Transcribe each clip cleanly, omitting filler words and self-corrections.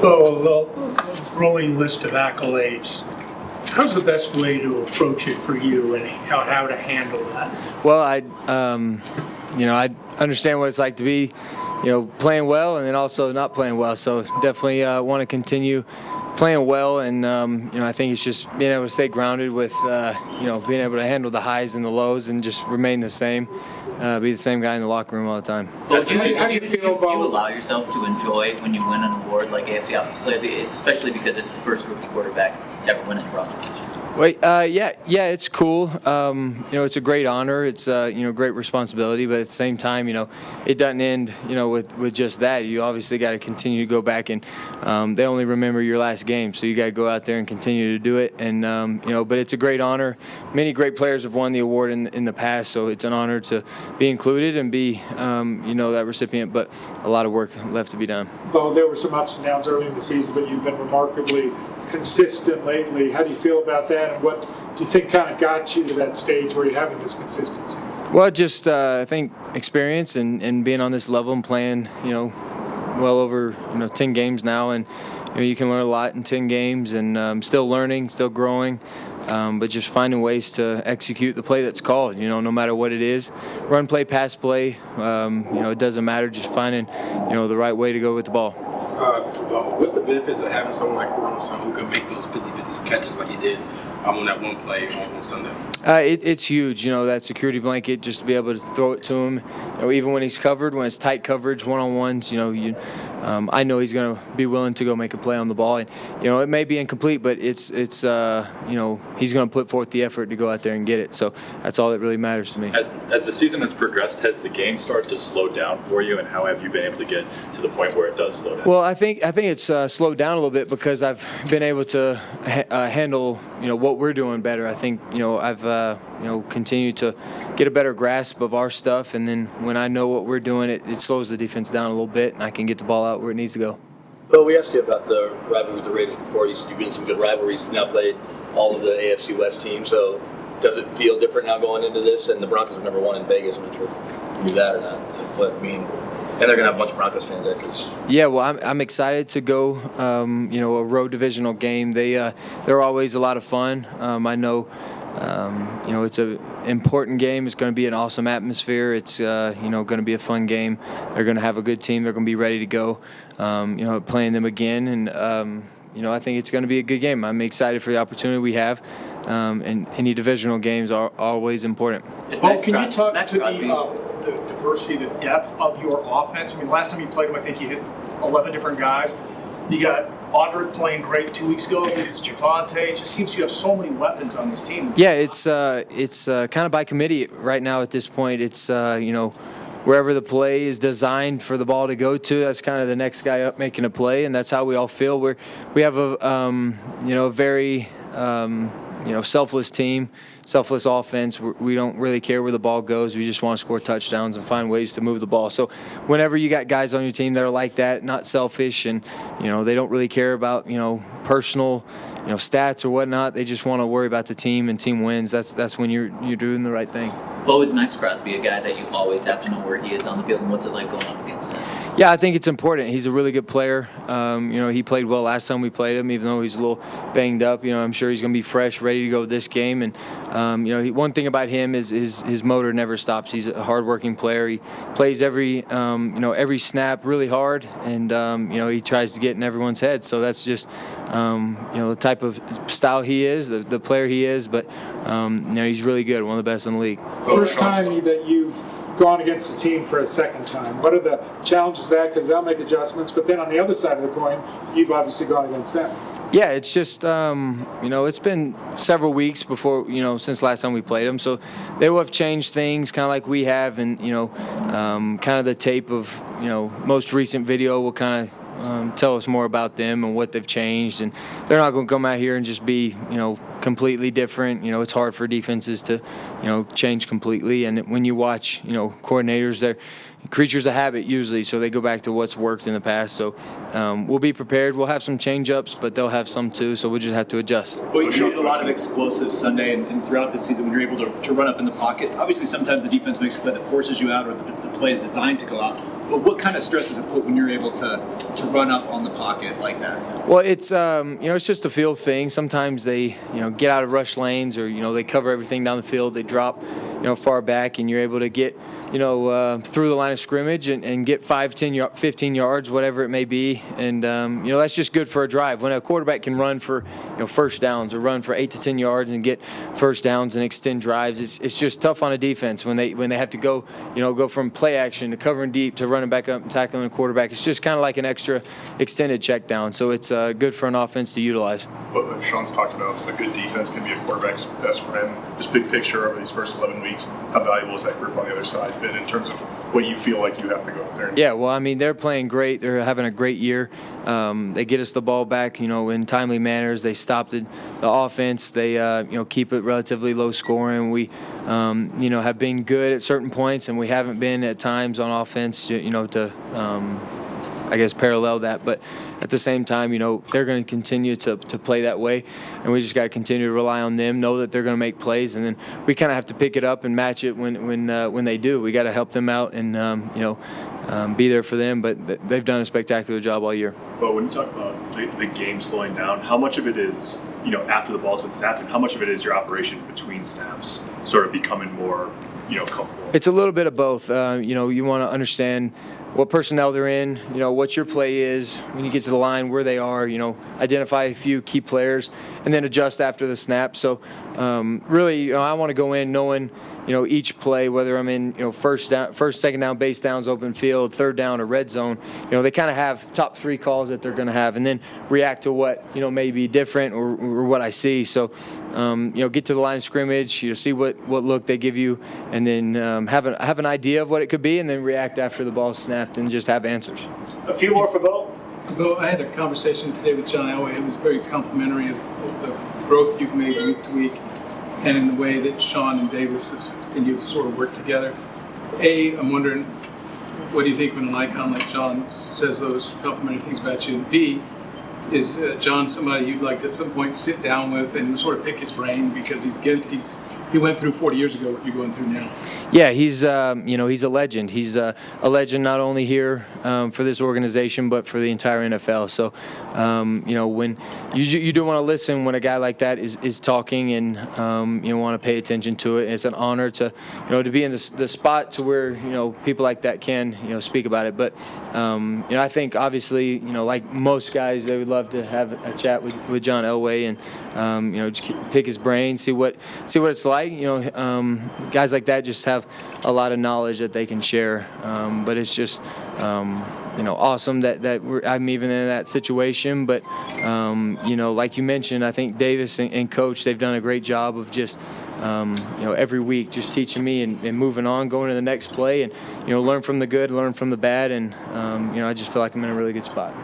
So, a growing list of accolades. How's the best way to approach it for you, and how to handle that? Well, I understand what it's like to be, playing well and then also not playing well. So definitely want to continue playing well, and I think it's just being able to stay grounded with, being able to handle the highs and the lows and just remain the same, be the same guy in the locker room all the time. Do you allow yourself to enjoy when you win an award like AFC Offensive Player, especially because it's the first rookie quarterback to ever win in Broncos history? Wait, yeah, it's cool. It's a great honor. It's great responsibility, but at the same time, it doesn't end, with just that. You obviously got to continue to go back, and they only remember your last game, so you got to go out there and continue to do it. And but it's a great honor. Many great players have won the award in the past, so it's an honor to be included and be, that recipient. But a lot of work left to be done. Well, there were some ups and downs early in the season, but you've been remarkably consistent lately. How do you feel about that, and what do you think kind of got you to that stage where you're having this consistency? Well, just I think experience and being on this level and playing, well over 10 games now, and you can learn a lot in 10 games, and still learning, still growing, but just finding ways to execute the play that's called. No matter what it is, run play, pass play, it doesn't matter. Just finding the right way to go with the ball. What's the benefits of having someone like Courtland Sutton who can make those 50-50 catches like he did on that one play on Sunday? It's huge, that security blanket, just to be able to throw it to him. Even when he's covered, when it's tight coverage, one-on-ones, I know he's going to be willing to go make a play on the ball. And, it may be incomplete, but it's he's going to put forth the effort to go out there and get it. So that's all that really matters to me. As the season has progressed, has the game started to slow down for you, and how have you been able to get to the point where it does slow down? Well, I think it's slowed down a little bit because I've been able to handle, what we're doing better. I think, I've continued to get a better grasp of our stuff, and then when I know what we're doing, it slows the defense down a little bit, and I can get the ball out where it needs to go. Well, we asked you about the rivalry with the Raiders before. You said you've been in some good rivalries. You've now played all of the AFC West teams, so does it feel different now going into this? And the Broncos are number one in Vegas. I'm not sure if you knew that or not. But, and they're going to have a bunch of Broncos fans there. Yeah, well, I'm excited to go, a road divisional game. They're always a lot of fun. I know, it's an important game. It's going to be an awesome atmosphere. It's, going to be a fun game. They're going to have a good team. They're going to be ready to go, playing them again. And, I think it's going to be a good game. I'm excited for the opportunity we have. And any divisional games are always important. Can you talk to the diversity, the depth of your offense? Last time you played them, I think you hit 11 different guys. You got Audric playing great 2 weeks ago. It's Javante. It just seems you have so many weapons on this team. Yeah, it's kind of by committee right now at this point. It's, wherever the play is designed for the ball to go to, that's kind of the next guy up making a play, and that's how we all feel. We have a very selfless team, selfless offense. We don't really care where the ball goes. We just want to score touchdowns and find ways to move the ball. So whenever you got guys on your team that are like that, not selfish, and they don't really care about personal stats or whatnot, they just want to worry about the team and team wins. That's when you're doing the right thing. Bo, is Max Crosby a guy that you always have to know where he is on the field, and what's it like going up against him? Yeah, I think it's important. He's a really good player. He played well last time we played him, even though he's a little banged up. I'm sure he's going to be fresh, ready to go this game. And one thing about him is his motor never stops. He's a hard-working player. He plays every snap really hard, and he tries to get in everyone's head. So that's just the type of style he is, the player he is. But he's really good, one of the best in the league. First time that you've gone against a team for a second time, what are the challenges of that? Because they'll make adjustments, but then on the other side of the coin, you've obviously gone against them. Yeah, it's just it's been several weeks before since last time we played them, so they will have changed things kind of like we have, and kind of the tape of most recent video will kind of tell us more about them and what they've changed. And they're not going to come out here and just be completely different. It's hard for defenses to change completely. And when you watch coordinators, they're creatures of habit usually, so they go back to what's worked in the past. So we'll be prepared. We'll have some change-ups, but they'll have some too, so we'll just have to adjust. Well, you showed a lot of explosive Sunday and throughout the season when you're able to run up in the pocket. Obviously, sometimes the defense makes a play that forces you out, or the play is designed to go out. what kind of stress does it put when you're able to run up on the pocket like that? Well, it's it's just a field thing. Sometimes they get out of rush lanes, or they cover everything down the field. They drop far back, and you're able to get through the line of scrimmage and get 5, 10, 15 yards, whatever it may be. And that's just good for a drive. When a quarterback can run for first downs, or run for 8 to 10 yards and get first downs and extend drives, it's just tough on a defense when they have to go from play action to covering deep to running back up and tackling a quarterback. It's just kind of like an extra extended check down. So it's good for an offense to utilize. What Sean's talked about, a good defense can be a quarterback's best friend. Just big picture over these first 11 weeks, how valuable has that group on the other side been in terms of what you feel like you have to go out there and Yeah, well, I mean, they're playing great. They're having a great year. They get us the ball back, in timely manners. They stop the offense. They, keep it relatively low scoring. We, have been good at certain points, and we haven't been at times on offense, to parallel that. But at the same time, they're going to continue to play that way, and we just got to continue to rely on them, know that they're going to make plays, and then we kind of have to pick it up and match it when they do. We got to help them out and be there for them. But they've done a spectacular job all year. But when you talk about the game slowing down, how much of it is after the ball's been snapped, and how much of it is your operation between snaps sort of becoming more comfortable? It's a little bit of both. You want to understand what personnel they're in, what your play is when you get to the line, where they are, identify a few key players, and then adjust after the snap. So really, I want to go in knowing, each play, whether I'm in, first, second down, base downs, open field, third down, or red zone. They kind of have top 3 calls that they're going to have, and then react to what, may be different or what I see. So, get to the line of scrimmage, see what look they give you, and then have an idea of what it could be, and then react after the ball's snapped and just have answers. A few more for Bo. Bo, I had a conversation today with John Elway. It was very complimentary of the growth you've made week to week, and in the way that Sean and Davis and you sort of work together. A, I'm wondering, what do you think when an icon like John says those complimentary things about you? And B, is John somebody you'd like to at some point sit down with and sort of pick his brain, because he went through 40 years ago what you're going through now? Yeah, he's a legend. He's a legend not only here for this organization, but for the entire NFL. So, when you do want to listen when a guy like that is talking, and want to pay attention to it. It's an honor to be in the spot to where people like that can speak about it. But I think obviously like most guys, they would love to have a chat with John Elway and just pick his brain, see what it's like. Guys like that just have a lot of knowledge that they can share. But it's just, awesome that I'm even in that situation. But, like you mentioned, I think Davis and Coach, they've done a great job of just, every week just teaching me and moving on, going to the next play, and, learn from the good, learn from the bad. And, I just feel like I'm in a really good spot.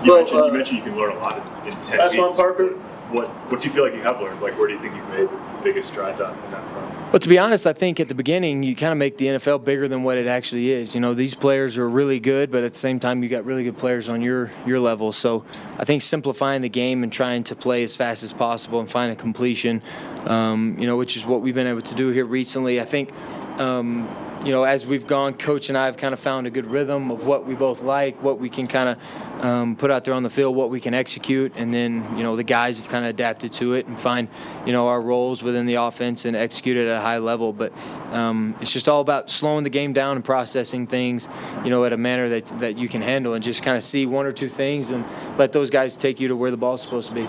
You mentioned you can learn a lot in 10 Last weeks. one, Parker. What do you feel like you have learned? Like, where do you think you've made the biggest strides on in that front? Well, to be honest, I think at the beginning you kind of make the NFL bigger than what it actually is. These players are really good, but at the same time you got really good players on your level. So I think simplifying the game and trying to play as fast as possible and find a completion, which is what we've been able to do here recently. I think, as we've gone, Coach and I have kind of found a good rhythm of what we both like, what we can kind of put out there on the field, what we can execute, and then, the guys have kind of adapted to it and find, our roles within the offense and execute it at a high level. But it's just all about slowing the game down and processing things, at a manner that you can handle, and just kind of see 1 or 2 things and let those guys take you to where the ball's supposed to be.